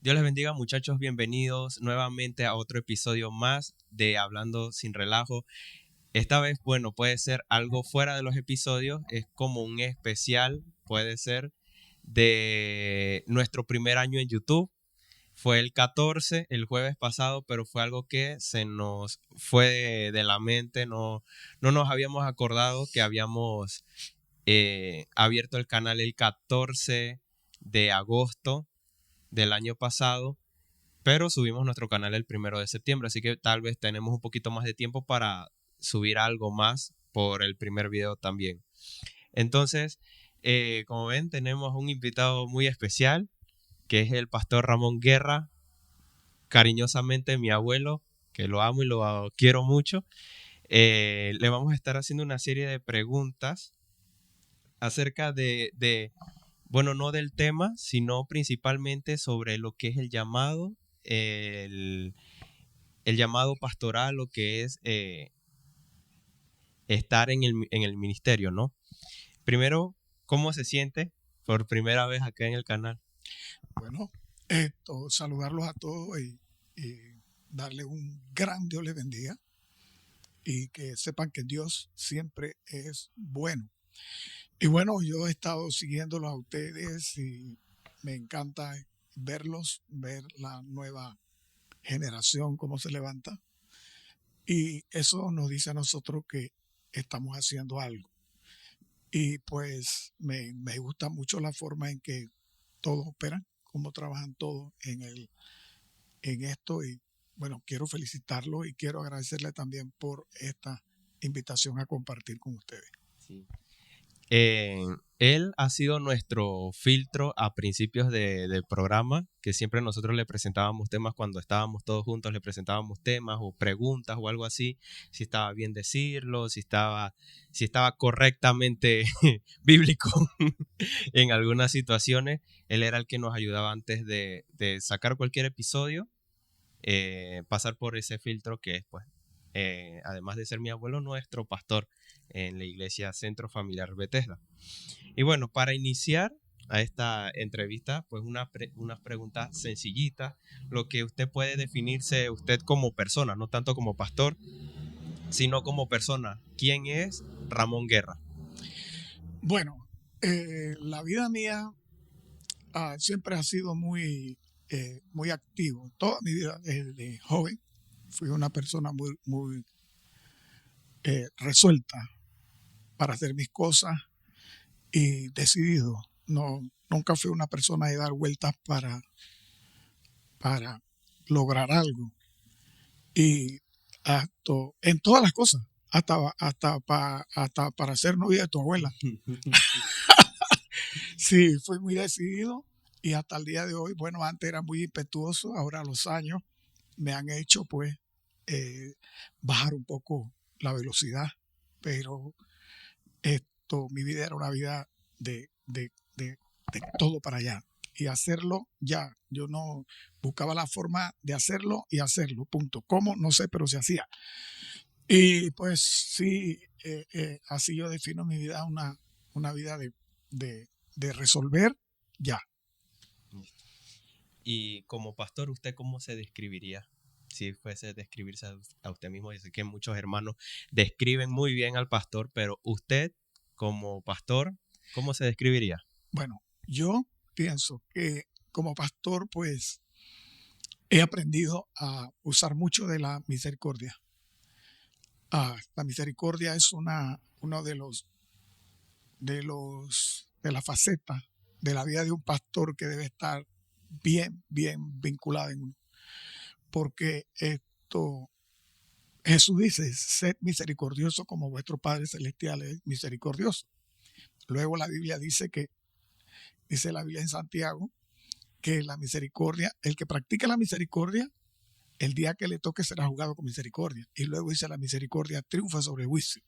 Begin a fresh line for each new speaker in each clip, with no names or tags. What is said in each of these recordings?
Dios les bendiga, muchachos, bienvenidos nuevamente a otro episodio más de Hablando sin relajo. Esta vez, bueno, puede ser algo fuera de los episodios, es como un especial, puede ser, de nuestro primer año en YouTube. Fue el 14, el jueves pasado, pero fue algo que se nos fue de la mente, no nos habíamos acordado que habíamos abierto el canal el 14 de agosto del año pasado, pero subimos nuestro canal el 1 de septiembre, así que tal vez tenemos un poquito más de tiempo para subir algo más por el primer video también. Entonces, como ven, tenemos un invitado muy especial, que es el pastor Ramón Guerra, cariñosamente mi abuelo, que lo amo y lo quiero mucho. Le vamos a estar haciendo una serie de preguntas acerca bueno, no del tema, sino principalmente sobre lo que es el llamado, el, el llamado pastoral, lo que es estar en el ministerio, ¿no? Primero, ¿cómo se siente por primera vez acá en el canal?
Bueno, saludarlos a todos y darles un gran Dios les bendiga y que sepan que Dios siempre es bueno. Y bueno, yo he estado siguiéndolos a ustedes y me encanta verlos, ver la nueva generación, cómo se levanta. Y eso nos dice a nosotros que estamos haciendo algo. Y pues me gusta mucho la forma en que todos operan, cómo trabajan todos en esto. Y bueno, quiero felicitarlo y quiero agradecerle también por esta invitación a compartir con ustedes.
Sí. Él ha sido nuestro filtro a principios del programa, que siempre nosotros le presentábamos temas cuando estábamos todos juntos, le presentábamos temas o preguntas o algo así, si estaba bien decirlo, si estaba correctamente bíblico en algunas situaciones. Él era el que nos ayudaba antes de sacar cualquier episodio, pasar por ese filtro que es, pues, además de ser mi abuelo, nuestro pastor en la iglesia Centro Familiar Bethesda. Y bueno, para iniciar a esta entrevista, pues unas preguntas sencillitas, lo que usted puede definirse usted como persona, no tanto como pastor, sino como persona. ¿Quién es Ramón Guerra?
Bueno, la vida mía siempre ha sido muy activo. Toda mi vida desde joven fui una persona muy resuelta para hacer mis cosas y decidido. No, nunca fui una persona de dar vueltas para lograr algo. Y en todas las cosas, hasta para ser novia de tu abuela. Sí, fui muy decidido y hasta el día de hoy, bueno, antes era muy impetuoso, ahora los años me han hecho pues bajar un poco la velocidad, pero mi vida era una vida de todo para allá y hacerlo ya. Yo no buscaba la forma de hacerlo y hacerlo, punto. ¿Cómo? No sé, pero se hacía. Y pues sí, así yo defino mi vida, una vida de resolver ya.
Y como pastor, ¿usted cómo se describiría? Si fuese a describirse a usted mismo, yo sé que muchos hermanos describen muy bien al pastor, pero usted como pastor, ¿cómo se describiría?
Bueno, yo pienso que como pastor, pues he aprendido a usar mucho de la misericordia. La misericordia es uno de las facetas de la vida de un pastor que debe estar bien vinculada en uno. Porque Jesús dice, sed misericordioso como vuestro Padre Celestial es misericordioso. Luego la Biblia dice la Biblia en Santiago, que la misericordia, el que practica la misericordia, el día que le toque será juzgado con misericordia. Y luego dice la misericordia triunfa sobre el juicio.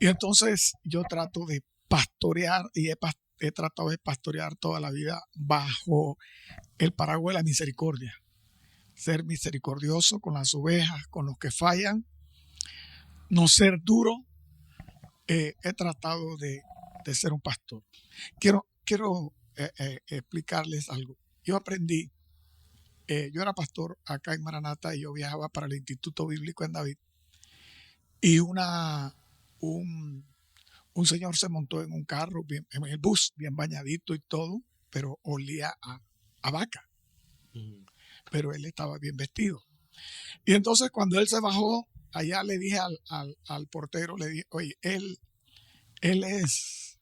Y entonces yo trato de pastorear y he tratado de pastorear toda la vida bajo el paraguas de la misericordia. Ser misericordioso con las ovejas, con los que fallan, no ser duro. He tratado de ser un pastor. Quiero explicarles algo. Yo aprendí yo era pastor acá en Maranata y yo viajaba para el Instituto Bíblico en David. Y un, un señor se montó en un carro, en el bus, bien bañadito y todo, pero olía a vaca. Pero él estaba bien vestido. Y entonces cuando él se bajó, allá le dije al portero, le dije, oye, él es,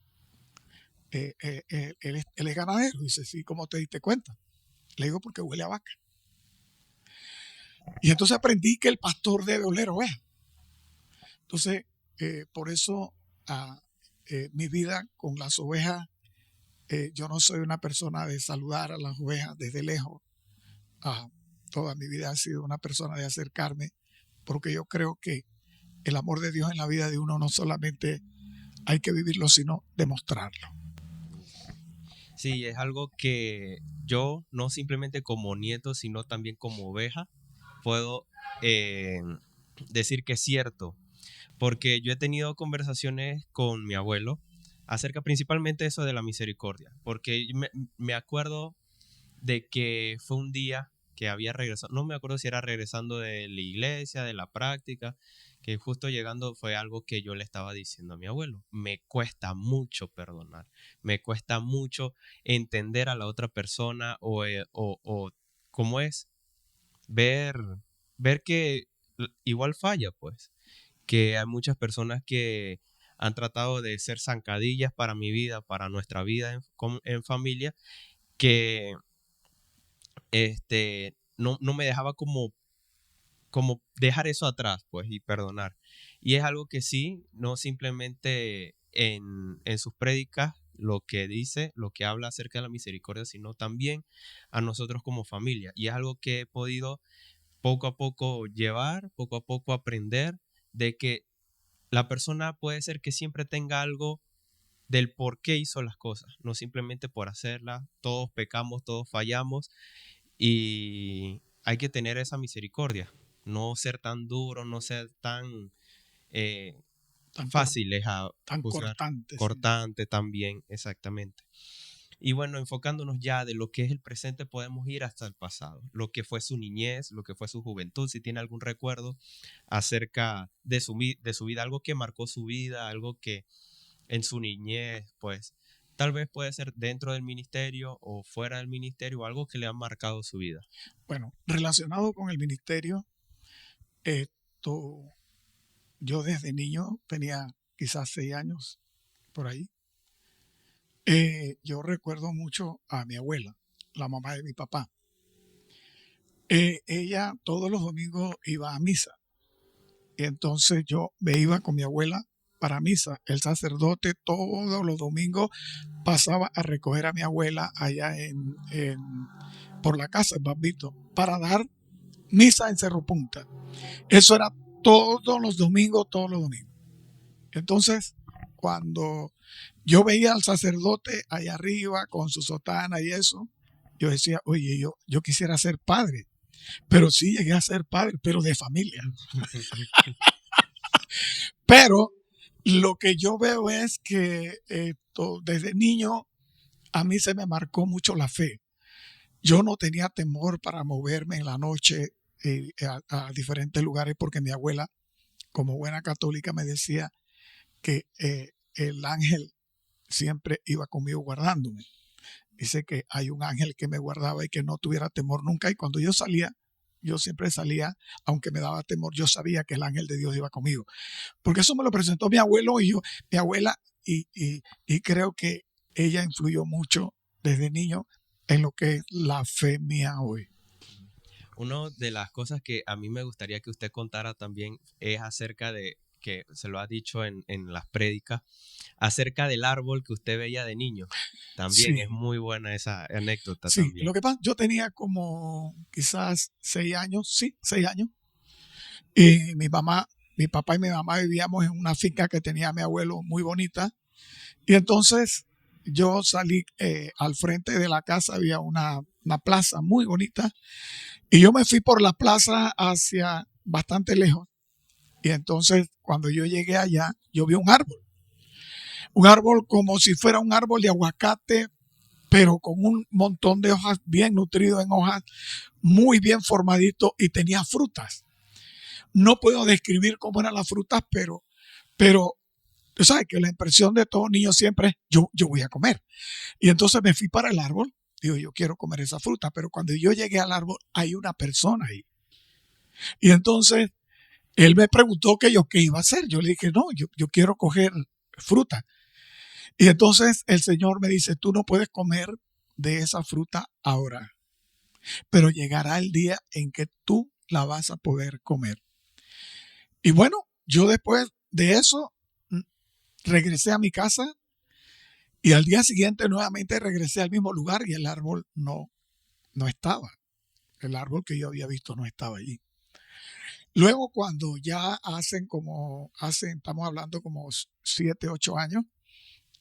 él es ganadero. Dice, sí, ¿cómo te diste cuenta? Le digo, porque huele a vaca. Y entonces aprendí que el pastor debe oler oveja. Entonces, por eso mi vida con las ovejas, yo no soy una persona de saludar a las ovejas desde lejos. Toda mi vida ha sido una persona de acercarme, porque yo creo que el amor de Dios en la vida de uno no solamente hay que vivirlo, sino demostrarlo.
Sí, es algo que yo, no simplemente como nieto, sino también como oveja, puedo decir que es cierto, porque yo he tenido conversaciones con mi abuelo acerca principalmente de eso de la misericordia, porque me acuerdo de que fue un día que había regresado, no me acuerdo si era regresando de la iglesia, de la práctica, que justo llegando fue algo que yo le estaba diciendo a mi abuelo. Me cuesta mucho perdonar, me cuesta mucho entender a la otra persona o cómo es ver, ver que igual falla, pues, que hay muchas personas que han tratado de ser zancadillas para mi vida, para nuestra vida en familia, que no me dejaba como dejar eso atrás, pues, y perdonar. Y es algo que sí, no simplemente en sus prédicas, lo que dice, lo que habla acerca de la misericordia, sino también a nosotros como familia. Y es algo que he podido poco a poco llevar, poco a poco aprender, de que la persona puede ser que siempre tenga algo del por qué hizo las cosas, no simplemente por hacerlas. Todos pecamos, todos fallamos y hay que tener esa misericordia, no ser tan duro, no ser tan eh,
Tan,
fáciles a
tan
juzgar,
cortante. Sí.
cortante también, exactamente. Y bueno, enfocándonos ya de lo que es el presente, podemos ir hasta el pasado, lo que fue su niñez, lo que fue su juventud, si tiene algún recuerdo acerca de su vida, algo que marcó su vida, algo que en su niñez, pues tal vez puede ser dentro del ministerio o fuera del ministerio, algo que le ha marcado su vida.
Bueno, relacionado con el ministerio, esto, yo desde niño tenía quizás 6 años por ahí. Yo recuerdo mucho a mi abuela, la mamá de mi papá. Ella todos los domingos iba a misa. Y entonces yo me iba con mi abuela para misa. El sacerdote todos los domingos pasaba a recoger a mi abuela allá por la casa, en Bambito, para dar misa en Cerro Punta. Eso era todos los domingos, todos los domingos. Entonces, cuando yo veía al sacerdote allá arriba con su sotana y eso, yo decía, oye, yo quisiera ser padre. Pero sí llegué a ser padre, pero de familia. Pero lo que yo veo es que desde niño a mí se me marcó mucho la fe. Yo no tenía temor para moverme en la noche a diferentes lugares porque mi abuela, como buena católica, me decía que el ángel siempre iba conmigo guardándome. Dice que hay un ángel que me guardaba y que no tuviera temor nunca. Y cuando yo salía, yo siempre salía, aunque me daba temor, yo sabía que el ángel de Dios iba conmigo. Porque eso me lo presentó mi abuelo y mi abuela, y creo que ella influyó mucho desde niño en lo que es la fe mía hoy.
Una de las cosas que a mí me gustaría que usted contara también es acerca de, que se lo ha dicho en las prédicas, acerca del árbol que usted veía de niño. También
Sí,
es muy buena esa anécdota
sí.
también.
Lo que pasa, yo tenía como quizás 6 años, sí, 6 años. Y mi papá y mi mamá vivíamos en una finca que tenía mi abuelo muy bonita. Y entonces yo salí al frente de la casa, había una plaza muy bonita. Y yo me fui por la plaza hacia bastante lejos. Y entonces cuando yo llegué allá, yo vi un árbol. Un árbol como si fuera un árbol de aguacate, pero con un montón de hojas, bien nutrido en hojas, muy bien formadito, y tenía frutas. No puedo describir cómo eran las frutas, pero tú sabes que la impresión de todo niño siempre es, yo voy a comer. Y entonces me fui para el árbol, digo, yo quiero comer esa fruta, pero cuando yo llegué al árbol hay una persona ahí. Y entonces él me preguntó que yo qué iba a hacer. Yo le dije, no, yo quiero coger fruta. Y entonces el Señor me dice, tú no puedes comer de esa fruta ahora, pero llegará el día en que tú la vas a poder comer. Y bueno, yo después de eso regresé a mi casa y al día siguiente nuevamente regresé al mismo lugar y el árbol no estaba. El árbol que yo había visto no estaba allí. Luego cuando ya estamos hablando como 7, 8 años,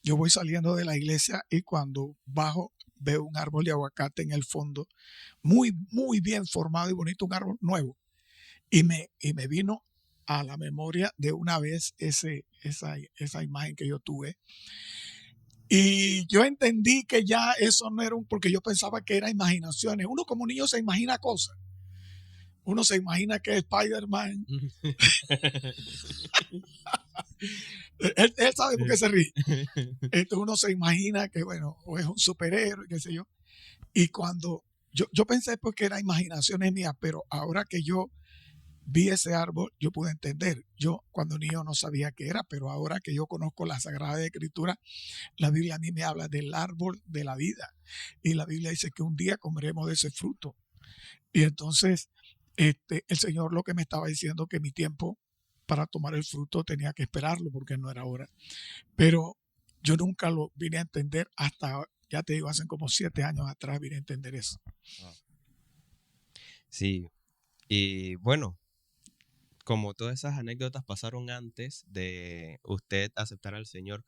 yo voy saliendo de la iglesia y cuando bajo veo un árbol de aguacate en el fondo, muy, muy bien formado y bonito, un árbol nuevo. Y me vino a la memoria de una vez esa imagen que yo tuve. Y yo entendí que ya eso no era porque yo pensaba que era imaginaciones. Uno como niño se imagina cosas. Uno se imagina que es Spider-Man. Él sabe por qué se ríe. Entonces uno se imagina que, bueno, o es un superhéroe, qué sé yo. Y cuando yo pensé pues que era imaginaciones mías, pero ahora que yo vi ese árbol, yo pude entender. Yo cuando niño no sabía qué era, pero ahora que yo conozco la Sagrada Escritura, la Biblia a mí me habla del árbol de la vida. Y la Biblia dice que un día comeremos de ese fruto. Y entonces el Señor lo que me estaba diciendo que mi tiempo para tomar el fruto tenía que esperarlo porque no era hora. Pero yo nunca lo vine a entender hasta, ya te digo, hace como 7 años atrás vine a entender eso.
Sí, y bueno, como todas esas anécdotas pasaron antes de usted aceptar al Señor,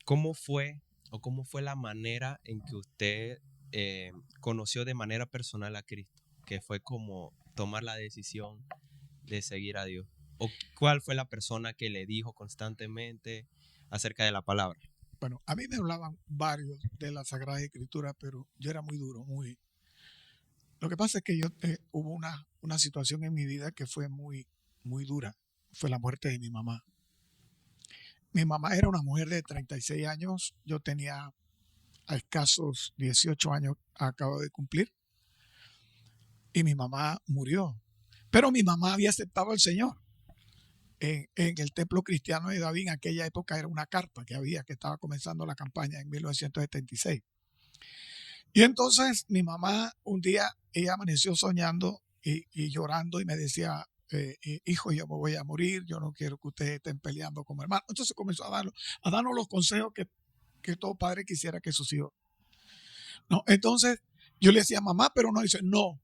¿cómo fue o cómo fue la manera en que usted conoció de manera personal a Cristo? Que fue como tomar la decisión de seguir a Dios. ¿O cuál fue la persona que le dijo constantemente acerca de la palabra?
Bueno, a mí me hablaban varios de la Sagrada Escritura, pero yo era muy duro, muy... Lo que pasa es que hubo una situación en mi vida que fue muy, muy dura. Fue la muerte de mi mamá. Mi mamá era una mujer de 36 años. Yo tenía a escasos 18 años, acabo de cumplir. Y mi mamá murió. Pero mi mamá había aceptado al Señor. En el templo cristiano de David, en aquella época era una carpa que estaba comenzando la campaña en 1976. Y entonces mi mamá un día, ella amaneció soñando y llorando y me decía, hijo, yo me voy a morir, yo no quiero que ustedes estén peleando como hermanos. Entonces comenzó a darnos los consejos que todo padre quisiera que sus hijos. No, entonces yo le decía, mamá, pero no, dice, no,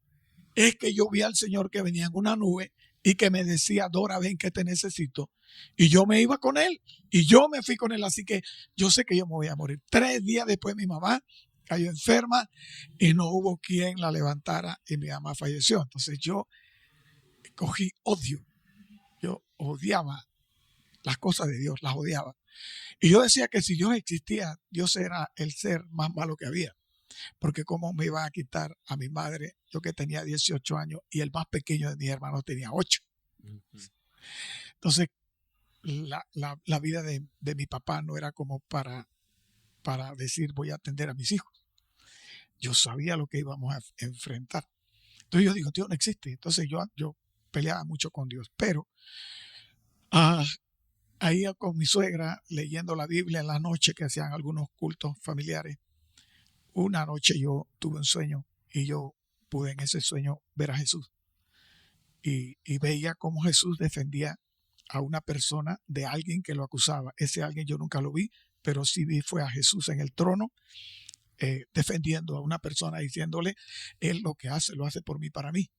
es que yo vi al Señor que venía en una nube y que me decía, Dora, ven que te necesito. Y yo me iba con él y yo me fui con él, así que yo sé que yo me voy a morir. 3 días después mi mamá cayó enferma y no hubo quien la levantara y mi mamá falleció. Entonces yo cogí odio. Yo odiaba las cosas de Dios, las odiaba. Y yo decía que si Dios existía, Dios era el ser más malo que había. Porque cómo me iba a quitar a mi madre, yo que tenía 18 años y el más pequeño de mis hermanos tenía 8. Entonces, la vida de mi papá no era como para decir voy a atender a mis hijos. Yo sabía lo que íbamos a enfrentar. Entonces yo digo, Dios no existe. Entonces yo peleaba mucho con Dios. Pero ahí con mi suegra, leyendo la Biblia en la noche que hacían algunos cultos familiares, una noche yo tuve un sueño y yo pude en ese sueño ver a Jesús. Y veía cómo Jesús defendía a una persona de alguien que lo acusaba. Ese alguien yo nunca lo vi, pero sí vi fue a Jesús en el trono defendiendo a una persona, diciéndole, Él lo que hace, lo hace por mí, para mí.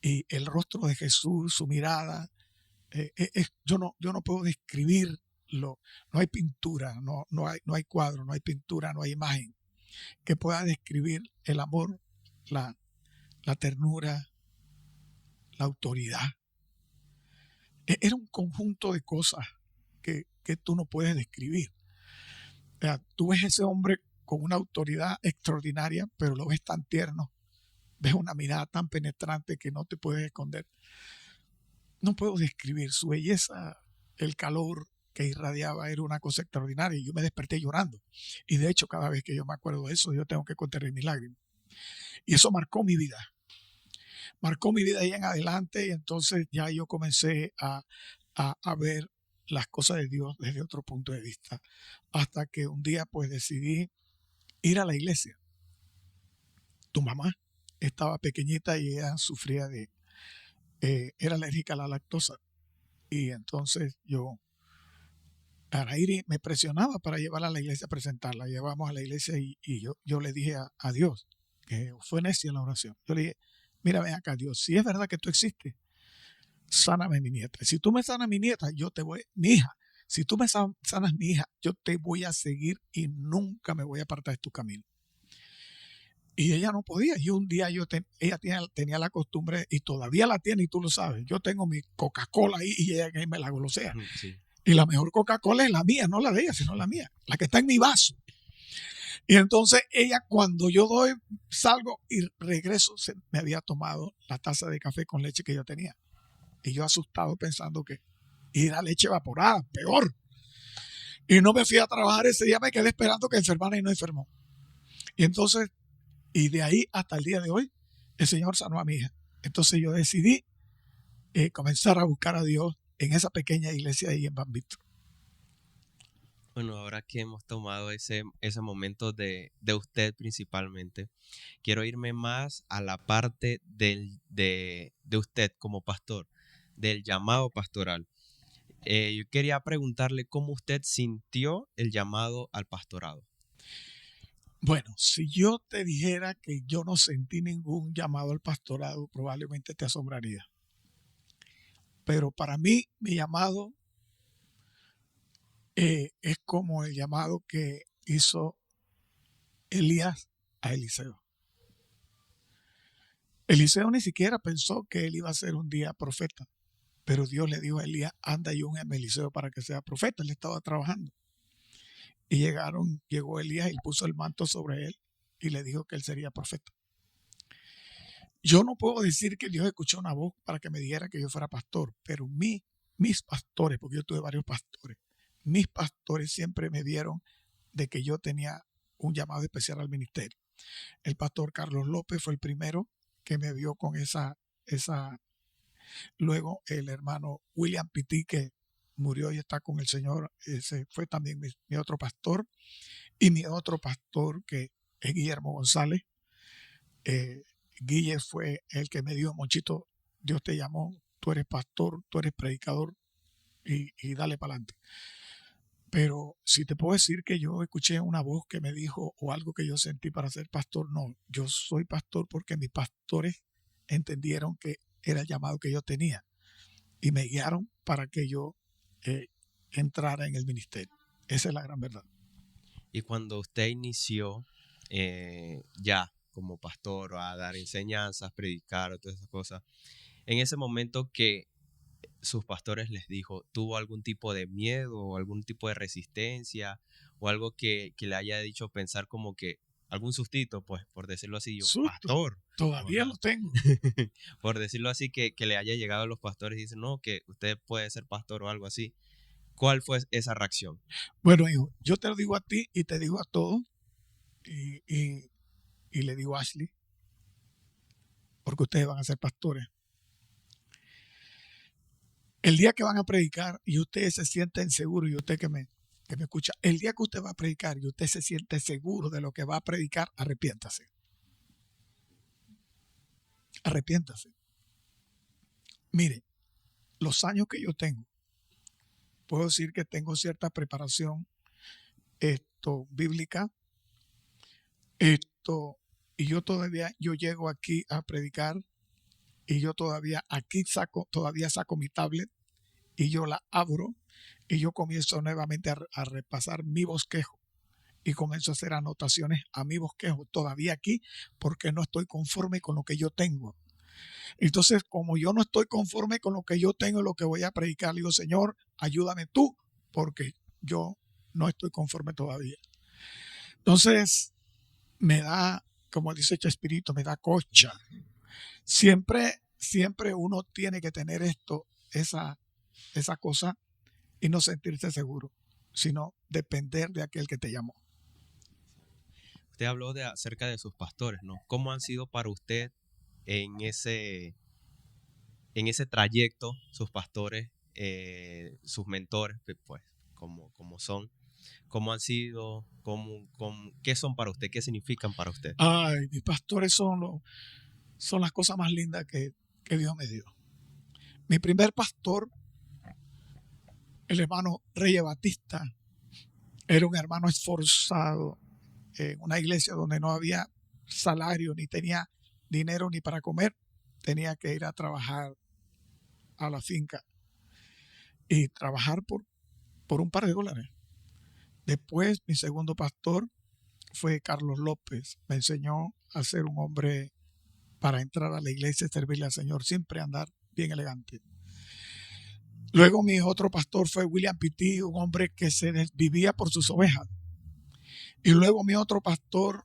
Y el rostro de Jesús, su mirada, yo no puedo describirlo. No hay pintura, no hay cuadro, no hay pintura, no hay imagen que pueda describir el amor, la ternura, la autoridad. Era un conjunto de cosas que tú no puedes describir. O sea, tú ves ese hombre con una autoridad extraordinaria, pero lo ves tan tierno, ves una mirada tan penetrante que no te puedes esconder. No puedo describir su belleza, el calor que irradiaba era una cosa extraordinaria y yo me desperté llorando. Y de hecho, cada vez que yo me acuerdo de eso, yo tengo que contener mis lágrimas. Y eso marcó mi vida ahí en adelante y entonces ya yo comencé a ver las cosas de Dios desde otro punto de vista. Hasta que un día pues decidí ir a la iglesia. Tu mamá estaba pequeñita y ella sufría era alérgica a la lactosa. Y entonces Arairi me presionaba para llevarla a la iglesia a presentarla. Llevamos a la iglesia y yo le dije a Dios, que fue necia la oración. Yo le dije, mira, ven acá, Dios, si es verdad que tú existes, sáname mi nieta. Si tú me sanas mi nieta, mi hija, si tú me sanas mi hija, yo te voy a seguir y nunca me voy a apartar de tu camino. Y ella no podía. Y un día ella tenía la costumbre, y todavía la tiene, y tú lo sabes. Yo tengo mi Coca-Cola ahí y ella me la golosea.
Sí.
Y la mejor Coca-Cola es la mía, no la de ella, sino la mía, la que está en mi vaso. Y entonces ella, cuando yo salgo y regreso, me había tomado la taza de café con leche que yo tenía. Y yo asustado pensando que era leche evaporada, peor. Y no me fui a trabajar ese día, me quedé esperando que enfermara y no enfermó. Y entonces, y de ahí hasta el día de hoy, el Señor sanó a mi hija. Entonces yo decidí comenzar a buscar a Dios en esa pequeña iglesia ahí en Bambito.
Bueno, ahora que hemos tomado ese momento de usted principalmente, quiero irme más a la parte de usted como pastor, del llamado pastoral. Yo quería preguntarle cómo usted sintió el llamado al pastorado.
Bueno, si yo te dijera que yo no sentí ningún llamado al pastorado, probablemente te asombraría. Pero para mí, mi llamado es como el llamado que hizo Elías a Eliseo. Eliseo ni siquiera pensó que él iba a ser un día profeta, pero Dios le dijo a Elías, anda y unge a Eliseo para que sea profeta. Él estaba trabajando. Y llegó Elías y puso el manto sobre él y le dijo que él sería profeta. Yo no puedo decir que Dios escuchó una voz para que me dijera que yo fuera pastor, pero mis pastores, porque yo tuve varios pastores, mis pastores siempre me vieron de que yo tenía un llamado especial al ministerio. El pastor Carlos López fue el primero que me vio con esa. Luego el hermano William Pitti, que murió y está con el Señor, ese fue también mi otro pastor. Y mi otro pastor, que es Guillermo González. Guille fue el que me dijo, Monchito, Dios te llamó, tú eres pastor, tú eres predicador y dale para adelante. Pero si te puedo decir que yo escuché una voz que me dijo o algo que yo sentí para ser pastor, no, yo soy pastor porque mis pastores entendieron que era el llamado que yo tenía y me guiaron para que yo entrara en el ministerio. Esa es la gran verdad.
Y cuando usted inició ya como pastor a dar enseñanzas, predicar o todas esas cosas, en ese momento que sus pastores les dijo, ¿tuvo algún tipo de miedo o algún tipo de resistencia o algo que le haya dicho pensar como que algún sustito, pues, por decirlo así, yo,
Susto,
pastor?
todavía lo tengo.
Por decirlo así, que le haya llegado a los pastores y dicen, no, que usted puede ser pastor o algo así. ¿Cuál fue esa reacción?
Bueno, hijo, yo te lo digo a ti y te digo a todos y le digo a Ashley, porque ustedes van a ser pastores. El día que van a predicar y ustedes se sienten seguros, y usted que me escucha, el día que usted va a predicar y usted se siente seguro de lo que va a predicar, arrepiéntase. Arrepiéntase. Mire, los años que yo tengo, puedo decir que tengo cierta preparación bíblica, y yo llego aquí a predicar y yo todavía saco mi tablet y yo la abro y yo comienzo nuevamente a repasar mi bosquejo y comienzo a hacer anotaciones a mi bosquejo todavía aquí porque no estoy conforme con lo que yo tengo. Entonces, como yo no estoy conforme con lo que yo tengo y lo que voy a predicar, le digo, Señor, ayúdame tú porque yo no estoy conforme todavía. Entonces, me da, como dice Chespirito, me da cocha. Siempre uno tiene que tener esa cosa y no sentirse seguro, sino depender de aquel que te llamó.
Usted habló acerca de sus pastores, ¿no? ¿Cómo han sido para usted en ese trayecto sus pastores, sus mentores, pues, como son? ¿Cómo han sido? ¿Qué son para usted? ¿Qué significan para usted?
Ay, mis pastores son las cosas más lindas que Dios me dio. Mi primer pastor, el hermano Reyes Batista, era un hermano esforzado en una iglesia donde no había salario, ni tenía dinero ni para comer. Tenía que ir a trabajar a la finca y trabajar por un par de dólares. Después, mi segundo pastor fue Carlos López. Me enseñó a ser un hombre para entrar a la iglesia y servirle al Señor, siempre andar bien elegante. Luego mi otro pastor fue William Pitti, un hombre que se desvivía por sus ovejas. Y luego mi otro pastor,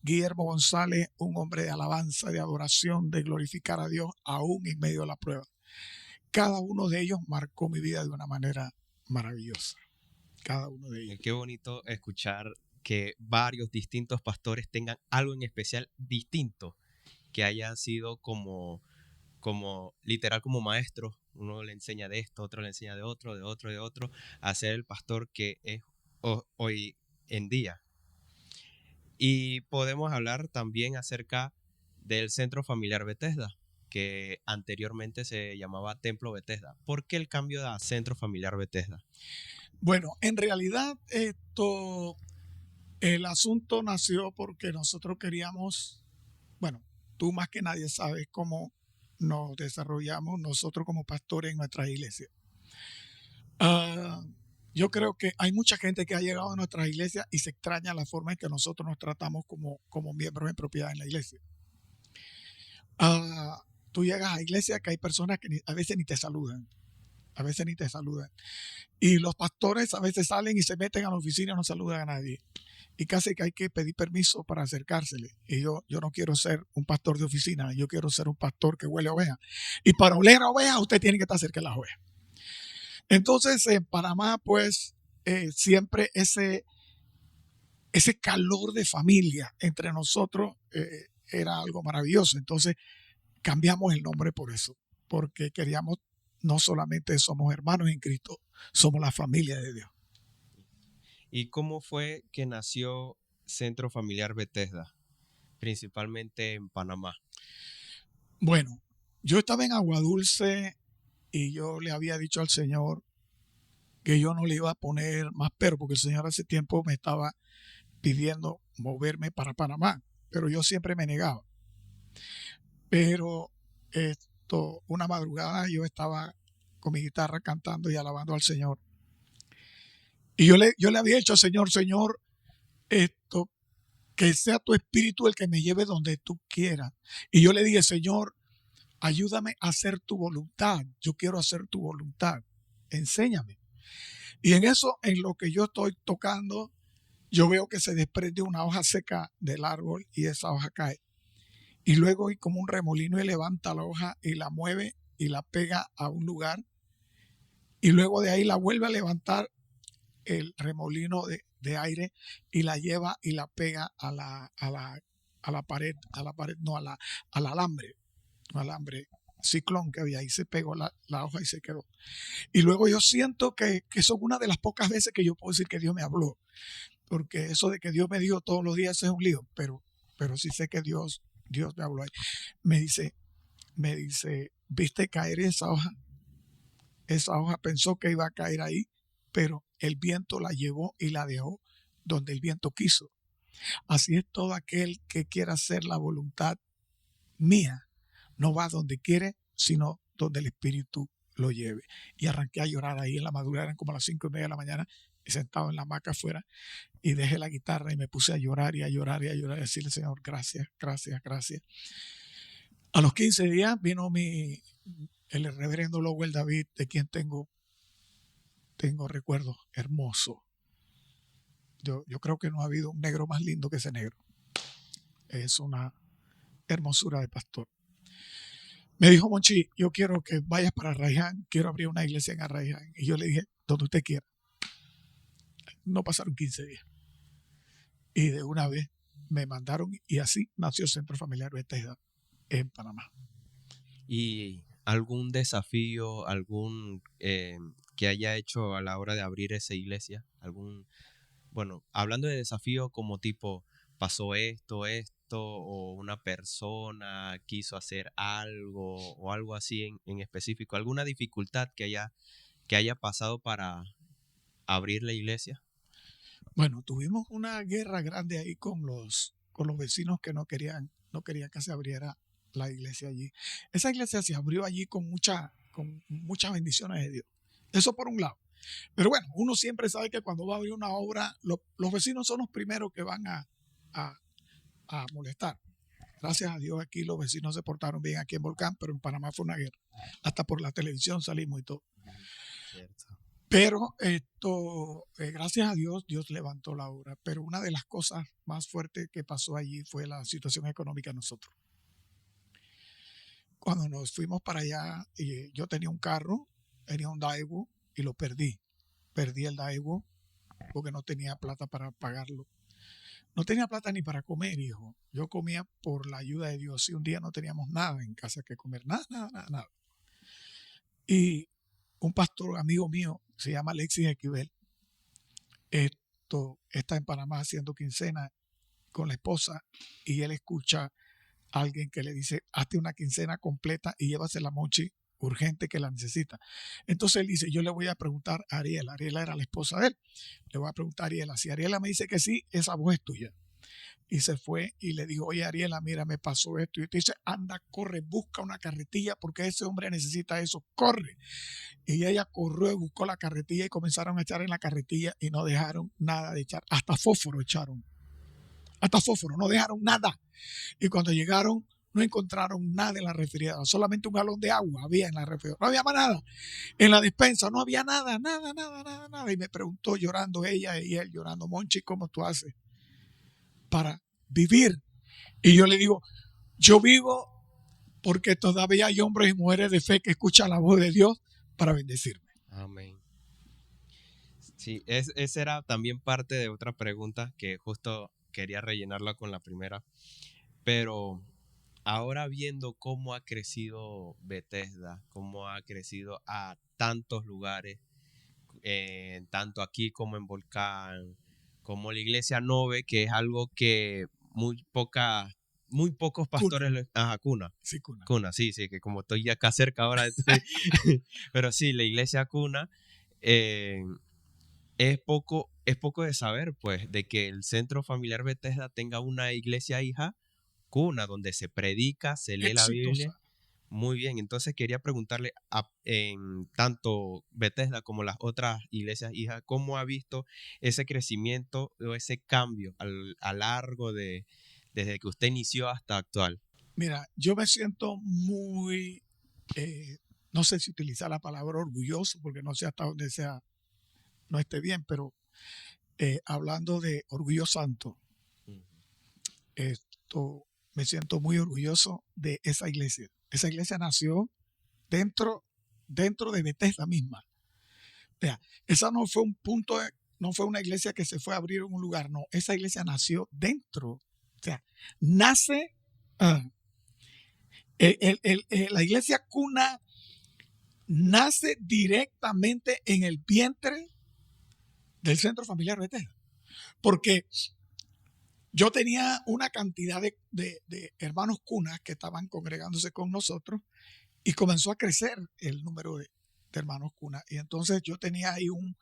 Guillermo González, un hombre de alabanza, de adoración, de glorificar a Dios aún en medio de la prueba. Cada uno de ellos marcó mi vida de una manera maravillosa. Cada uno de ellos.
Qué bonito escuchar que varios distintos pastores tengan algo en especial distinto, que hayan sido como literal como maestros. Uno le enseña de esto, otro le enseña de otro, a ser el pastor que es hoy en día. Y podemos hablar también acerca del Centro Familiar Bethesda, que anteriormente se llamaba Templo Bethesda. ¿Por qué el cambio a Centro Familiar Bethesda?
Bueno, en realidad el asunto nació porque nosotros queríamos, bueno, tú más que nadie sabes cómo nos desarrollamos nosotros como pastores en nuestra iglesia. Yo creo que hay mucha gente que ha llegado a nuestra iglesia y se extraña la forma en que nosotros nos tratamos como miembros en propiedad en la iglesia. Tú llegas a la iglesia que hay personas que a veces ni te saludan. Y los pastores a veces salen y se meten a la oficina y no saludan a nadie. Y casi que hay que pedir permiso para acercársele. Y yo no quiero ser un pastor de oficina, yo quiero ser un pastor que huele a oveja. Y para oler a oveja, usted tiene que estar cerca de las ovejas. Entonces, en Panamá, pues, siempre ese calor de familia entre nosotros era algo maravilloso. Entonces, cambiamos el nombre por eso, porque queríamos, no solamente somos hermanos en Cristo, somos la familia de Dios.
¿Y cómo fue que nació Centro Familiar Bethesda, principalmente en Panamá?
Bueno, yo estaba en Aguadulce y yo le había dicho al Señor que yo no le iba a poner más pero, porque el Señor hace tiempo me estaba pidiendo moverme para Panamá, pero yo siempre me negaba. Pero una madrugada yo estaba con mi guitarra cantando y alabando al Señor. Y yo le había dicho al Señor, que sea tu espíritu el que me lleve donde tú quieras. Y yo le dije, Señor, ayúdame a hacer tu voluntad. Yo quiero hacer tu voluntad. Enséñame. Y en eso, en lo que yo estoy tocando, yo veo que se desprende una hoja seca del árbol y esa hoja cae. Y luego hay como un remolino y levanta la hoja y la mueve y la pega a un lugar. Y luego de ahí la vuelve a levantar el remolino de aire y la lleva y la pega a la pared, no, al alambre, un alambre ciclón que había ahí. Se pegó la hoja y se quedó. Y luego yo siento que son una de las pocas veces que yo puedo decir que Dios me habló, porque eso de que Dios me dijo todos los días es un lío, pero sí sé que Dios me habló ahí. Me dice, ¿viste caer esa hoja? Esa hoja pensó que iba a caer ahí, pero el viento la llevó y la dejó donde el viento quiso. Así es todo aquel que quiera hacer la voluntad mía. No va donde quiere, sino donde el Espíritu lo lleve. Y arranqué a llorar ahí en la madrugada, eran como las 5:30 de la mañana, y sentado en la hamaca afuera, y dejé la guitarra y me puse a llorar y a llorar y a llorar y a decirle, Señor, gracias, gracias, gracias. A los 15 días vino el reverendo Lowell David, de quien tengo recuerdos hermosos. Yo creo que no ha habido un negro más lindo que ese negro. Es una hermosura de pastor. Me dijo, Monchi, yo quiero que vayas para Arraiján, quiero abrir una iglesia en Arraiján. Y yo le dije, donde usted quiera. No pasaron 15 días. Y de una vez me mandaron y así nació Centro Familiar Bethesda en Panamá.
¿Y algún desafío, algún que haya hecho a la hora de abrir esa iglesia? Bueno, hablando de desafío como tipo, pasó esto, o una persona quiso hacer algo, o algo así en específico, alguna dificultad que haya pasado para abrir la iglesia.
Bueno, tuvimos una guerra grande ahí con los vecinos que no querían que se abriera la iglesia allí. Esa iglesia se abrió allí con muchas bendiciones de Dios. Eso por un lado. Pero bueno, uno siempre sabe que cuando va a abrir una obra, los vecinos son los primeros que van a molestar. Gracias a Dios aquí los vecinos se portaron bien aquí en Volcán, pero en Panamá fue una guerra. Hasta por la televisión salimos y todo.
Cierto.
Pero gracias a Dios, Dios levantó la obra. Pero una de las cosas más fuertes que pasó allí fue la situación económica de nosotros. Cuando nos fuimos para allá, yo tenía un carro, tenía un Daewoo y lo perdí. Perdí el Daewoo porque no tenía plata para pagarlo. No tenía plata ni para comer, hijo. Yo comía por la ayuda de Dios. Y un día no teníamos nada en casa que comer, nada. Y un pastor amigo mío, se llama Alexis Esquivel, está en Panamá haciendo quincena con la esposa y él escucha a alguien que le dice, hazte una quincena completa y llévasela a Monchi urgente que la necesita. Entonces él dice, yo le voy a preguntar a Ariela. Ariela era la esposa de él. Le voy a preguntar a Ariela. Si Ariela me dice que sí, esa voz es tuya. Y se fue y le dijo, oye Ariela, mira, me pasó esto. Y te dice, anda, corre, busca una carretilla porque ese hombre necesita eso, corre. Y ella corrió y buscó la carretilla y comenzaron a echar en la carretilla y no dejaron nada de echar. Hasta fósforo echaron. Hasta fósforo, no dejaron nada. Y cuando llegaron, no encontraron nada en la refrigeradora. Solamente un galón de agua había en la refrigeradora. No había más nada. En la despensa no había nada. Y me preguntó llorando ella y él llorando, Monchi, ¿cómo tú haces para vivir? Y yo le digo, yo vivo porque todavía hay hombres y mujeres de fe que escuchan la voz de Dios para bendecirme.
Amén. Sí, esa era también parte de otra pregunta que justo quería rellenarla con la primera. Pero ahora viendo cómo ha crecido Bethesda, cómo ha crecido a tantos lugares, tanto aquí como en Volcán, como la iglesia Nove, que es algo que muy pocos pastores, Cuna.
Sí, Cuna.
Cuna, sí, que como estoy acá cerca ahora, pero sí, la iglesia Cuna, eh, es poco de saber, pues, de que el Centro Familiar Bethesda tenga una iglesia hija, Cuna, donde se predica, se lee la Biblia.
Exitosa.
Muy bien, entonces quería preguntarle en tanto Bethesda como las otras iglesias hijas, ¿cómo ha visto ese crecimiento o ese cambio a largo desde que usted inició hasta actual?
Mira, yo me siento muy, no sé si utilizar la palabra orgulloso, porque no sé hasta dónde no esté bien, pero hablando de orgullo santo, me siento muy orgulloso de esa iglesia. Esa iglesia nació dentro de Bethesda misma. O sea, esa no fue un punto, no fue una iglesia que se fue a abrir en un lugar, no, esa iglesia nació dentro. O sea, nace, la iglesia Cuna nace directamente en el vientre del Centro Familiar Bethesda. Porque yo tenía una cantidad de hermanos Cunas que estaban congregándose con nosotros y comenzó a crecer el número de hermanos Cunas. Y entonces yo tenía ahí un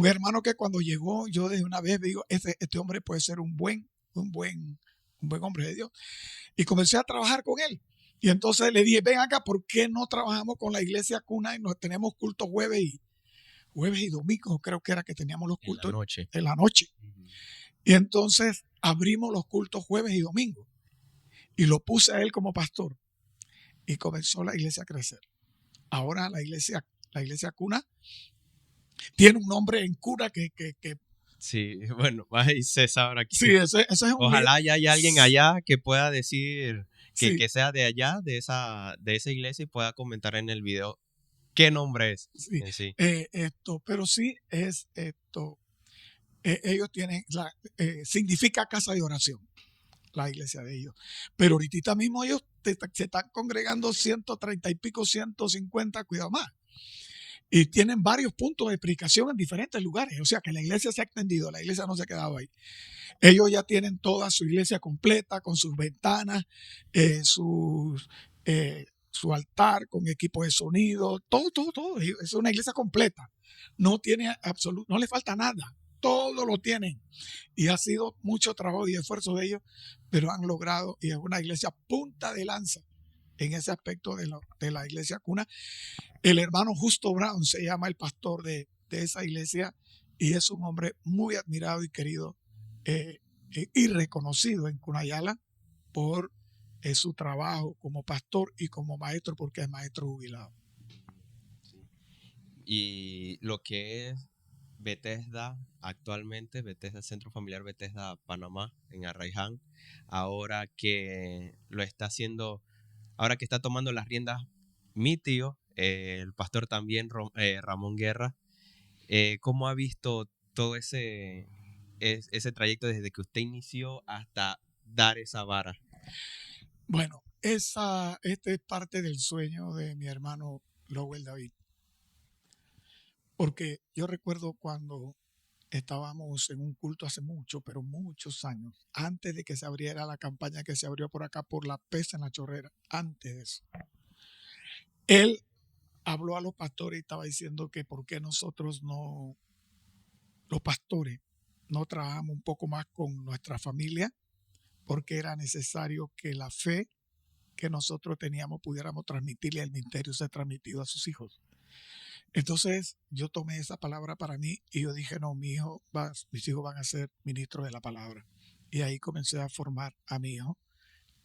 hermano que cuando llegó, yo de una vez digo, este hombre puede ser un buen hombre de Dios. Y comencé a trabajar con él. Y entonces le dije, ven acá, ¿por qué no trabajamos con la iglesia Cuna y nos tenemos cultos jueves y domingos? Creo que era que teníamos los cultos en la noche. Uh-huh. Y entonces abrimos los cultos jueves y domingos. Y lo puse a él como pastor. Y comenzó la iglesia a crecer. Ahora la iglesia Cuna tiene un nombre en Cuna que
Sí, bueno, ahí se sabrá aquí.
Sí, ese es un
Ojalá haya alguien allá que pueda decir
Sí,
que sea de allá, de esa iglesia y pueda comentar en el video qué nombre es
sí.
en sí.
Pero sí es esto. Ellos tienen, significa casa de oración, la iglesia de ellos. Pero ahorita mismo ellos se están congregando 130 y pico, 150, cuidado más. Y tienen varios puntos de predicación en diferentes lugares. O sea que la iglesia se ha extendido, la iglesia no se ha quedado ahí. Ellos ya tienen toda su iglesia completa, con sus ventanas, su altar, con equipo de sonido, todo, todo, todo. Es una iglesia completa. No tiene no le falta nada. Todo lo tienen. Y ha sido mucho trabajo y esfuerzo de ellos, pero han logrado, y es una iglesia punta de lanza en ese aspecto de la iglesia cuna. El hermano Justo Brown se llama el pastor de esa iglesia y es un hombre muy admirado y querido y reconocido en Cunayala por su trabajo como pastor y como maestro, porque es maestro jubilado.
Y lo que es Bethesda actualmente, Bethesda, Centro Familiar Bethesda Panamá, en Arraiján, ahora que lo está haciendo, ahora que está tomando las riendas mi tío, el pastor también, Ramón Guerra, ¿cómo ha visto todo ese trayecto desde que usted inició hasta dar esa vara?
Bueno, este es parte del sueño de mi hermano Lowell David, porque yo recuerdo cuando estábamos en un culto hace mucho, pero muchos años, antes de que se abriera la campaña que se abrió por acá por la pesta en la chorrera, antes de eso. Él habló a los pastores y estaba diciendo que por qué nosotros no, los pastores, no trabajamos un poco más con nuestra familia, porque era necesario que la fe que nosotros teníamos pudiéramos transmitirle al ministerio, ser transmitido a sus hijos. Entonces yo tomé esa palabra para mí y yo dije, no, mis hijos van a ser ministros de la palabra. Y ahí comencé a formar a mi hijo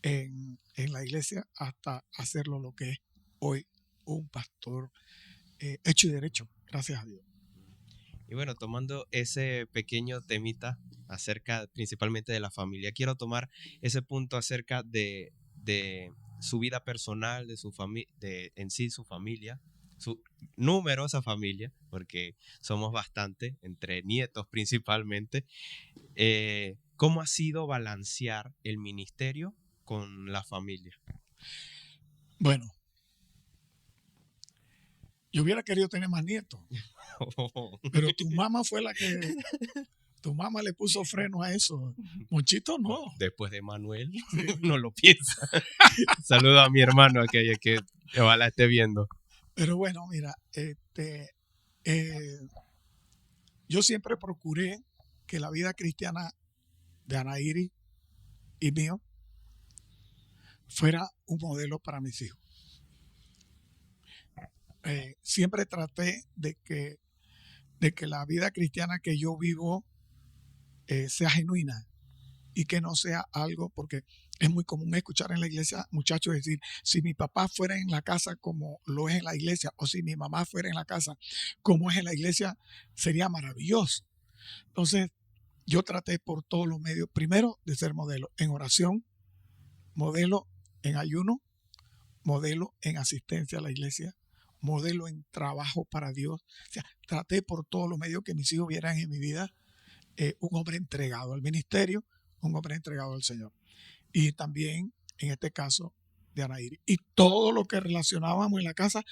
en la iglesia hasta hacerlo lo que es hoy un pastor hecho y derecho, gracias a Dios.
Y bueno, tomando ese pequeño temita acerca principalmente de la familia, quiero tomar ese punto acerca de su vida personal, de su familia, en sí su familia, su numerosa familia, porque somos bastante, entre nietos principalmente. ¿Cómo ha sido balancear el ministerio con la familia?
Bueno, yo hubiera querido tener más nietos, pero tu mamá fue la que, tu mamá le puso freno a eso. Monchito no.
Después de Manuel, no lo piensa. Saludo a mi hermano que ojalá esté viendo.
Pero bueno, mira, yo siempre procuré que la vida cristiana de Anaíri y mío fuera un modelo para mis hijos. Siempre traté de que la vida cristiana que yo vivo sea genuina y que no sea algo, porque es muy común escuchar en la iglesia muchachos decir, si mi papá fuera en la casa como lo es en la iglesia, o si mi mamá fuera en la casa como es en la iglesia, sería maravilloso. Entonces, yo traté por todos los medios, primero, de ser modelo en oración, modelo en ayuno, modelo en asistencia a la iglesia, modelo en trabajo para Dios. O sea, traté por todos los medios que mis hijos vieran en mi vida un hombre entregado al ministerio, un hombre entregado al Señor. Y también, en este caso, de Anaíri. Y todo lo que relacionábamos en la casa,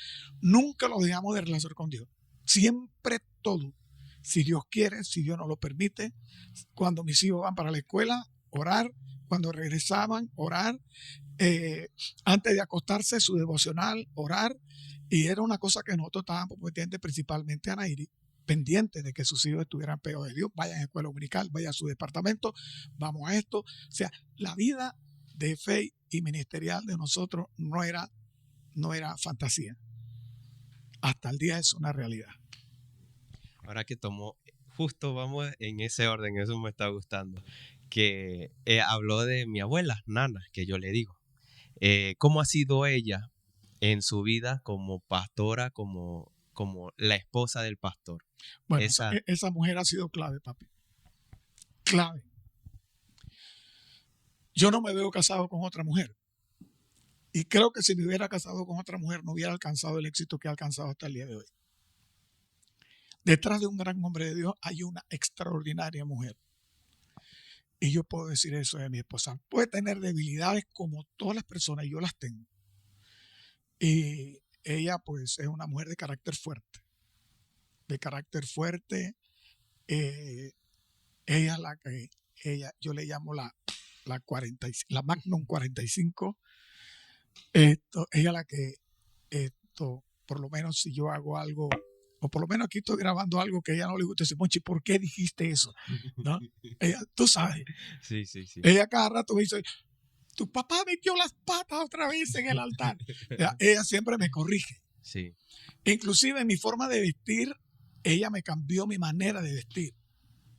nunca lo dejamos de relacionar con Dios. Siempre todo. Si Dios quiere, si Dios nos lo permite. Cuando mis hijos van para la escuela, orar. Cuando regresaban, orar. Antes de acostarse, su devocional, orar. Y era una cosa que nosotros estábamos pendientes, principalmente a Anaíri, pendientes de que sus hijos estuvieran pegados de Dios, vayan a escuela dominical, vayan a su departamento, vamos a esto. O sea, la vida de fe y ministerial de nosotros no era fantasía. Hasta el día es una realidad.
Ahora que tomó, justo vamos en ese orden, eso me está gustando, que habló de mi abuela, Nana, que yo le digo. ¿Cómo ha sido ella en su vida como pastora, como la esposa del pastor?
Bueno, esa mujer ha sido clave, papi. clave. Yo no me veo casado con otra mujer. Y creo que si me hubiera casado con otra mujer no hubiera alcanzado el éxito que he alcanzado hasta el día de hoy. Detrás de un gran hombre de Dios hay una extraordinaria mujer. Y yo puedo decir eso de mi esposa. Puede tener debilidades como todas las personas, y yo las tengo. Y ella pues es una mujer de carácter fuerte. De carácter fuerte. Ella es la que, yo le llamo la 40, la Magnum 45. Ella es la que, por lo menos si yo hago algo, o por lo menos aquí estoy grabando algo que a ella no le gusta, dice, Monchi, ¿por qué dijiste eso? ¿No? Ella, tú sabes.
Sí.
Ella cada rato me dice, tu papá metió las patas otra vez en el altar. Ella siempre me corrige.
Sí.
Inclusive en mi forma de vestir, ella me cambió mi manera de vestir,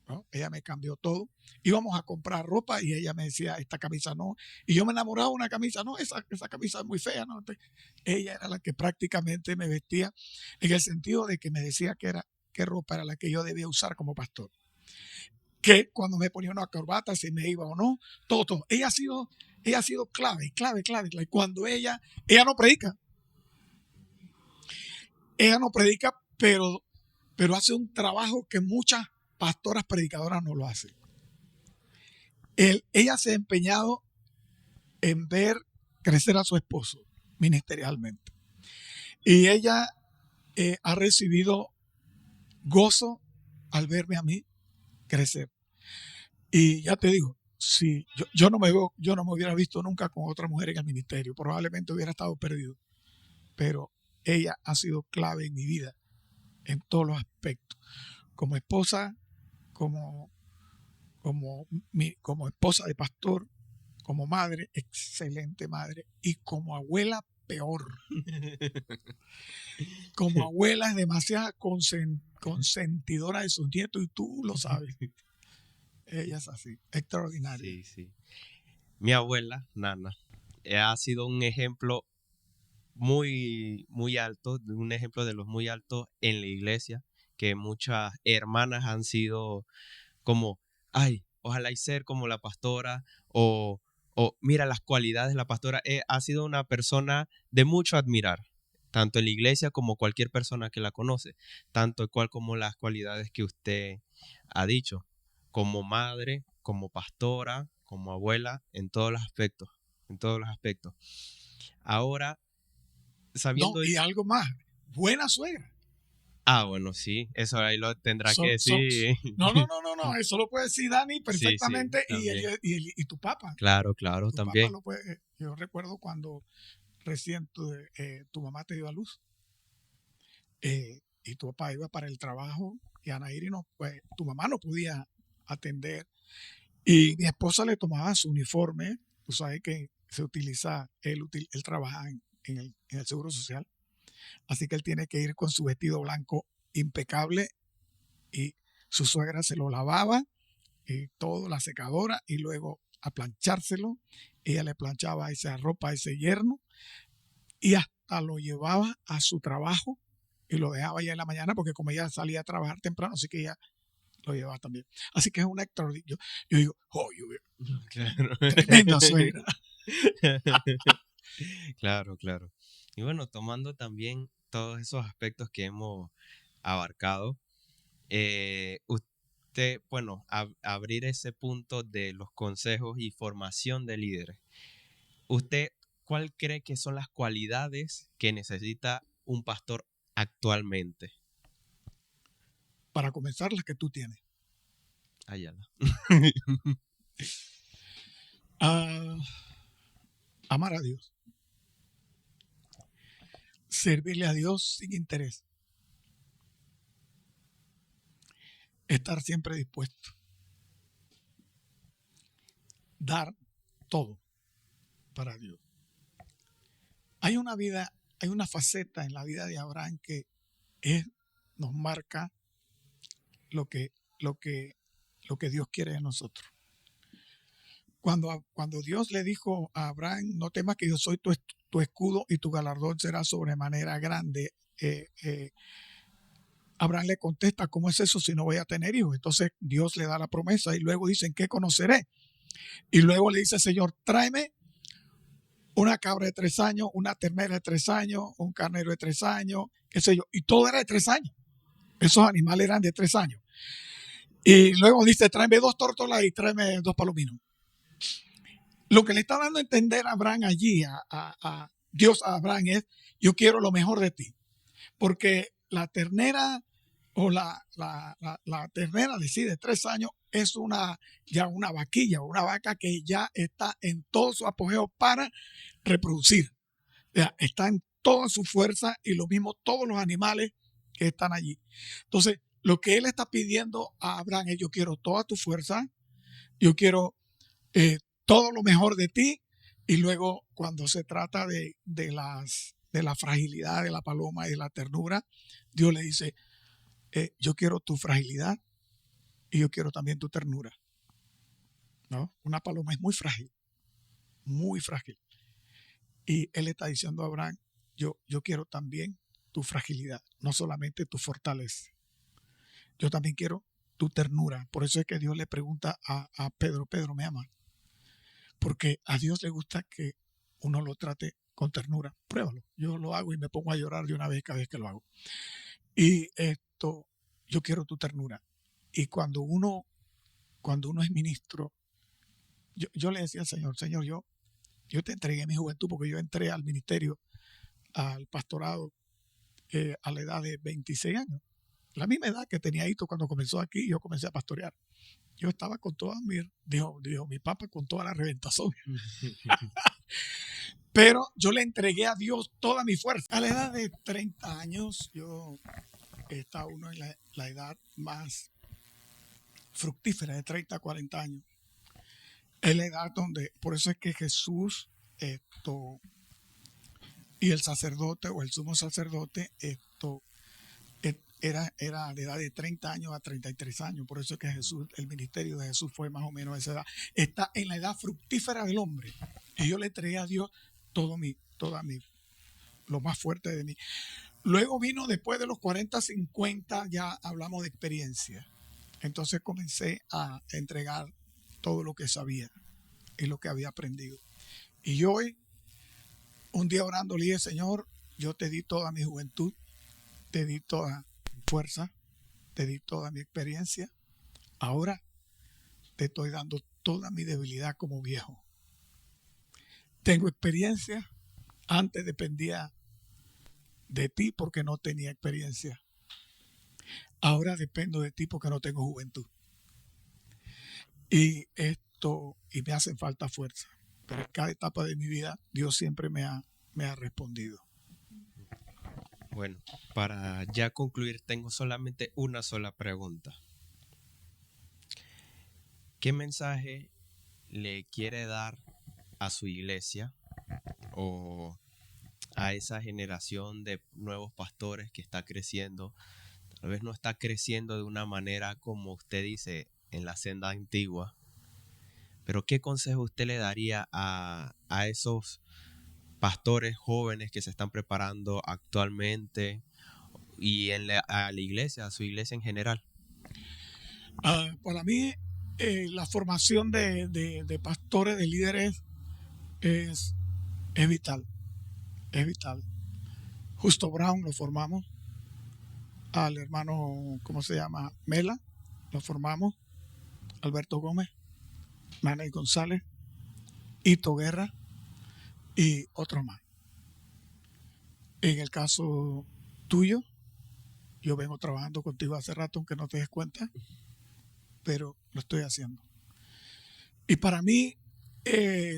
¿no? Ella me cambió todo. Íbamos a comprar ropa y ella me decía, esta camisa no. Y yo me enamoraba de una camisa, no, esa camisa es muy fea, ¿no? Entonces, ella era la que prácticamente me vestía en el sentido de que me decía qué ropa era la que yo debía usar como pastor. Que cuando me ponía una corbata, si me iba o no, todo. Ella ha sido clave. Cuando ella no predica. Ella no predica, pero hace un trabajo que muchas pastoras predicadoras no lo hacen. Ella se ha empeñado en ver crecer a su esposo ministerialmente. Y ella ha recibido gozo al verme a mí crecer. Y ya te digo, si yo no me hubiera visto nunca con otra mujer en el ministerio, probablemente hubiera estado perdido. Pero ella ha sido clave en mi vida en todos los aspectos. Como esposa, como esposa de pastor, como madre, excelente madre, y como abuela, peor. Como abuela es demasiado consentidora de sus nietos y tú lo sabes. Ella es así, extraordinaria.
Sí. Mi abuela, Nana, ha sido un ejemplo muy alto, un ejemplo de los muy altos en la iglesia, que muchas hermanas han sido como, ay, ojalá y ser como la pastora, o mira las cualidades de la pastora. Ha sido una persona de mucho admirar, tanto en la iglesia como cualquier persona que la conoce, tanto cual como las cualidades que usted ha dicho, como madre, como pastora, como abuela, en todos los aspectos, Ahora,
No,
sabiendo...
y algo más, buena suegra.
Bueno, sí, eso ahí lo tendrá que
Son,
decir.
no, eso lo puede decir Dani
Sí,
perfectamente
también.
y tu papá.
Claro,
Tu papá
también.
lo puede. Yo recuerdo cuando recién tu mamá te dio a luz y tu papá iba para el trabajo y Anaíri pues, tu mamá no podía atender y mi esposa le tomaba su uniforme. Tú sabes que se utiliza, él trabaja en el Seguro Social, así que él tiene que ir con su vestido blanco impecable y su suegra se lo lavaba y todo, la secadora, y luego a planchárselo. Ella le planchaba esa ropa a ese yerno y hasta lo llevaba a su trabajo y lo dejaba ya en la mañana porque como ella salía a trabajar temprano, así que ella lo llevaba también. Así que es una extraordinaria. Yo digo,
Claro.
tremenda suegra.
Claro. Y bueno, tomando también todos esos aspectos que hemos abarcado, usted, bueno, abrir ese punto de los consejos y formación de líderes. ¿Usted cuál cree que son las cualidades que necesita un pastor actualmente?
Para comenzar, las que tú tienes.
Ayala.
Amar a Dios. Servirle a Dios sin interés. Estar siempre dispuesto. Dar todo para Dios. Hay una faceta en la vida de Abraham que nos marca lo que Dios quiere de nosotros. Cuando Dios le dijo a Abraham, no temas que yo soy tu escudo y tu galardón será sobremanera grande. Abraham le contesta, ¿cómo es eso si no voy a tener hijos? Entonces Dios le da la promesa y luego dicen, ¿qué conoceré? Y luego le dice, Señor, tráeme una cabra de 3 años, una ternera de 3 años, un carnero de 3 años, qué sé yo. Y todo era de 3 años. Esos animales eran de 3 años. Y luego dice, tráeme 2 tórtolas y tráeme 2 palominos. Lo que le está dando a entender a Abraham allí, a Dios a Abraham es, yo quiero lo mejor de ti. Porque la ternera o la ternera de 3 años es ya una vaquilla, una vaca que ya está en todo su apogeo para reproducir. Ya, está en toda su fuerza y lo mismo todos los animales que están allí. Entonces, lo que él está pidiendo a Abraham es, yo quiero toda tu fuerza, yo quiero todo lo mejor de ti. Y luego cuando se trata de la fragilidad de la paloma y de la ternura, Dios le dice, yo quiero tu fragilidad y yo quiero también tu ternura. ¿No? Una paloma es muy frágil, muy frágil. Y él está diciendo a Abraham, yo quiero también tu fragilidad, no solamente tu fortaleza. Yo también quiero tu ternura. Por eso es que Dios le pregunta a Pedro, Pedro, ¿me amas? Porque a Dios le gusta que uno lo trate con ternura. Pruébalo. Yo lo hago y me pongo a llorar de una vez cada vez que lo hago. Y yo quiero tu ternura. Y cuando uno es ministro, yo le decía al Señor, Señor, yo te entregué mi juventud porque yo entré al ministerio, al pastorado, a la edad de 26 años. La misma edad que tenía Hito cuando comenzó aquí, yo comencé a pastorear. Yo estaba con toda dijo mi papá, con toda la reventazón. Pero yo le entregué a Dios toda mi fuerza. A la edad de 30 años, yo estaba uno en la edad más fructífera, de 30 a 40 años. Es la edad donde, por eso es que Jesús y el sacerdote o el sumo sacerdote era de edad de 30 años a 33 años. Por eso es que el ministerio de Jesús fue más o menos esa edad. Está en la edad fructífera del hombre. Y yo le entregué a Dios lo más fuerte de mí. Luego vino después de los 40, 50, ya hablamos de experiencia. Entonces comencé a entregar todo lo que sabía y lo que había aprendido. Y yo hoy, un día orando, le dije, Señor, yo te di toda mi juventud, te di toda mi fuerza, te di toda mi experiencia. Ahora te estoy dando toda mi debilidad como viejo. Tengo experiencia, antes dependía de ti porque no tenía experiencia. Ahora dependo de ti porque no tengo juventud. Y me hacen falta fuerza. Pero en cada etapa de mi vida, Dios siempre me ha respondido.
Bueno, para ya concluir, tengo solamente una sola pregunta. ¿Qué mensaje le quiere dar a su iglesia o a esa generación de nuevos pastores que está creciendo? Tal vez no está creciendo de una manera como usted dice en la senda antigua, pero ¿qué consejo usted le daría a esos pastores jóvenes que se están preparando actualmente y a la iglesia, a su iglesia en general?
Para mí, la formación de pastores, de líderes, es vital. Es vital. Justo Brown lo formamos. Al hermano, ¿cómo se llama? Mela, lo formamos. Alberto Gómez, Manny González, Hito Guerra y otros más. En el caso tuyo, yo vengo trabajando contigo hace rato, aunque no te des cuenta, pero lo estoy haciendo. Y para mí,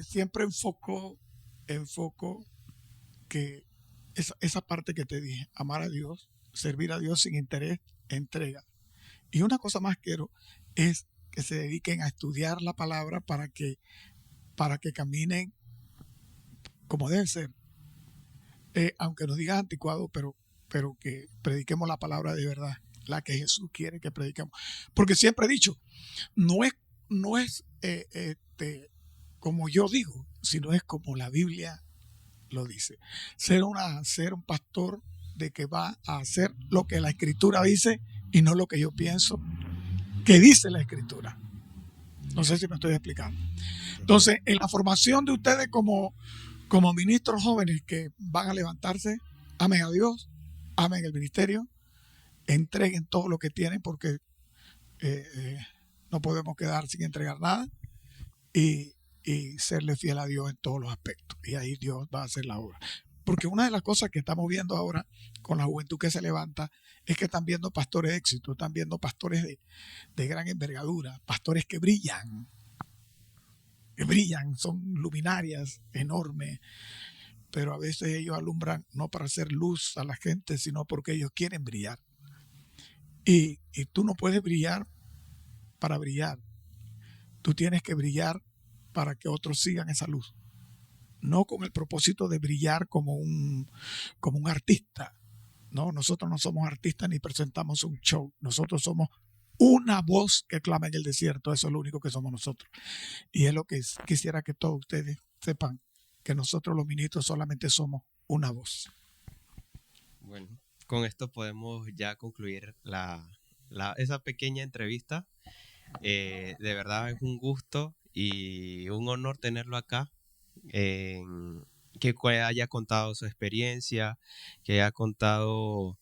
siempre enfoco que esa parte que te dije, amar a Dios, servir a Dios sin interés, entrega. Y una cosa más quiero es que se dediquen a estudiar la palabra para que caminen como deben ser. Aunque nos digas anticuado, pero que prediquemos la palabra de verdad, la que Jesús quiere que prediquemos. Porque siempre he dicho, no es como yo digo, sino es como la Biblia lo dice. Ser un pastor de que va a hacer lo que la Escritura dice y no lo que yo pienso que dice la Escritura. No sé si me estoy explicando. Entonces, en la formación de ustedes como ministros jóvenes que van a levantarse, amen a Dios, amen el ministerio, entreguen todo lo que tienen porque no podemos quedar sin entregar nada y serle fiel a Dios en todos los aspectos. Y ahí Dios va a hacer la obra. Porque una de las cosas que estamos viendo ahora con la juventud que se levanta es que están viendo pastores de éxito, están viendo pastores de gran envergadura, pastores que brillan, son luminarias enormes, pero a veces ellos alumbran no para hacer luz a la gente, sino porque ellos quieren brillar. Y tú no puedes brillar para brillar. Tú tienes que brillar para que otros sigan esa luz. No con el propósito de brillar como un artista. No, nosotros no somos artistas ni presentamos un show. Nosotros somos una voz que clama en el desierto. Eso es lo único que somos nosotros. Y es lo que quisiera que todos ustedes sepan, que nosotros los ministros solamente somos una voz.
Bueno, con esto podemos ya concluir esa pequeña entrevista. De verdad es un gusto y un honor tenerlo acá, que haya contado su experiencia, que haya contado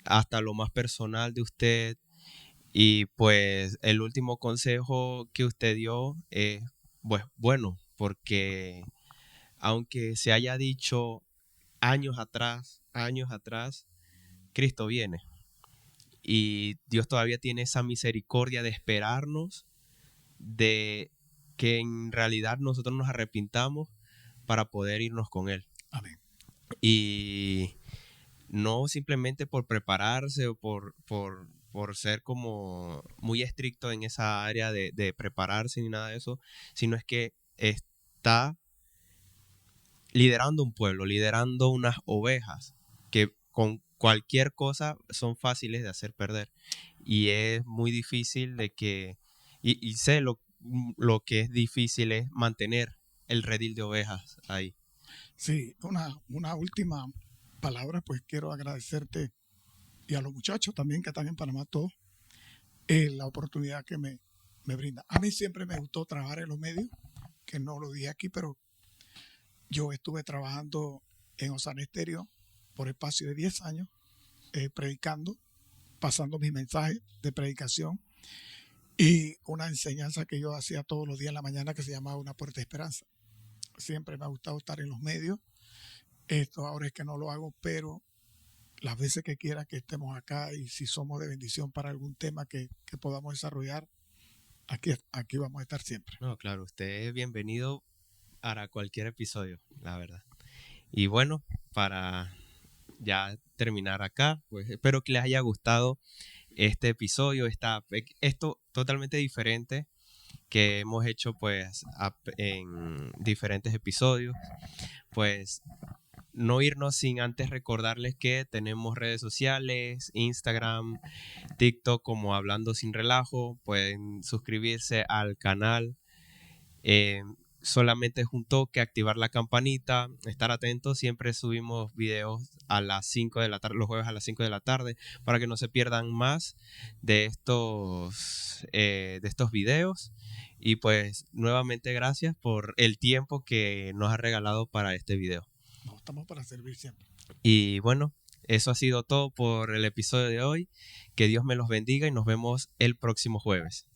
hasta lo más personal de usted. Y pues el último consejo que usted dio es pues, bueno, porque aunque se haya dicho años atrás, Cristo viene. Y Dios todavía tiene esa misericordia de esperarnos, de que en realidad nosotros nos arrepintamos para poder irnos con Él.
Amén.
Y no simplemente por prepararse o por ser como muy estricto en esa área de prepararse ni nada de eso, sino es que está liderando un pueblo, liderando unas ovejas que con cualquier cosa son fáciles de hacer perder. Y es muy difícil de que, y sé lo que es difícil es mantener el redil de ovejas ahí.
Sí, una última palabra, pues quiero agradecerte y a los muchachos también que están en Panamá todos, la oportunidad que me brinda. A mí siempre me gustó trabajar en los medios, que no lo dije aquí, pero yo estuve trabajando en Osana Estéreo por espacio de 10 años, predicando, pasando mis mensajes de predicación y una enseñanza que yo hacía todos los días en la mañana que se llamaba Una Puerta de Esperanza. Siempre me ha gustado estar en los medios. Esto ahora es que no lo hago, pero las veces que quiera que estemos acá y si somos de bendición para algún tema que podamos desarrollar, aquí vamos a estar siempre.
No, claro, usted es bienvenido a cualquier episodio, la verdad. Y bueno, para ya terminar acá, pues espero que les haya gustado este episodio, esto totalmente diferente que hemos hecho pues en diferentes episodios. Pues no irnos sin antes recordarles que tenemos redes sociales, Instagram, TikTok como Hablando Sin Relajo. Pueden suscribirse al canal. Solamente es un toque, activar la campanita, estar atentos. Siempre subimos videos a las 5 de la tarde, los jueves a las 5 de la tarde, para que no se pierdan más de estos videos. Y pues nuevamente gracias por el tiempo que nos ha regalado para este video.
No, estamos para servir siempre.
Y bueno, eso ha sido todo por el episodio de hoy. Que Dios me los bendiga y nos vemos el próximo jueves.